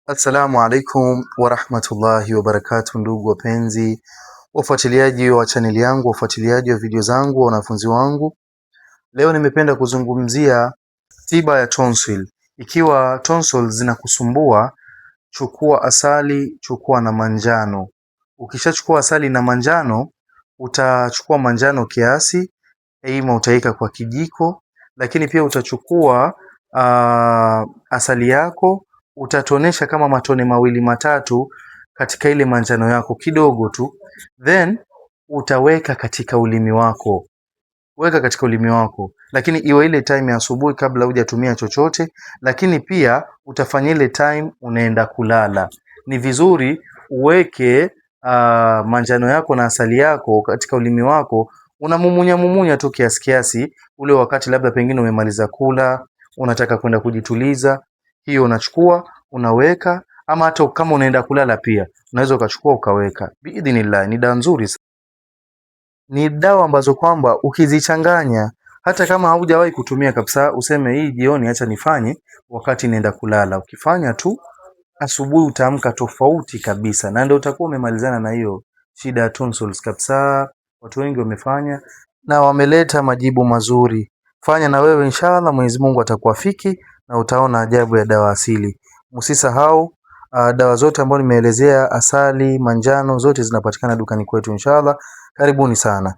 Assalamu alaikum warahmatullahi wabarakatuh, ndugu wapenzi wafuatiliaji wa chaneli yangu, wafuatiliaji wa video zangu, wanafunzi wangu. Leo nimependa kuzungumzia tiba ya tonsil. Ikiwa tonsil zinakusumbua, chukua asali, chukua na manjano. Ukishachukua asali na manjano, utachukua manjano kiasi, aima utaika kwa kijiko, lakini pia utachukua asali yako, utatonesha kama matone mawili matatu katika ile manjano yako kidogo tu, then utaweka katika ulimi wako. Weka katika ulimi wako, lakini iwe ile time ya asubuhi kabla hujatumia chochote, lakini pia utafanya ile time unaenda kulala. Ni vizuri uweke manjano yako na asali yako katika ulimi wako, unamumunya tu kiasi kiasi, ule wakati labda pengine umemaliza kula, unataka kwenda kujituliza, hiyo unachukua unaweka, ama hata kama unaenda kulala pia unaweza ukachukua ukaweka. Biidhnillah, ni dawa nzuri. Ni dawa ambazo kwamba ukizichanganya, hata kama haujawahi kutumia kabisa, useme hii jioni acha nifanye wakati naenda kulala, ukifanya tu asubuhi utaamka tofauti kabisa, na ndio utakuwa umemalizana na hiyo shida ya tonsils kabisa. Watu wengi wamefanya na wameleta majibu mazuri. Fanya na wewe inshallah, Mwenyezi Mungu atakuafiki na utaona ajabu ya dawa asili. Msisahau dawa zote ambazo nimeelezea, asali, manjano, zote zinapatikana dukani kwetu inshallah. Karibuni sana.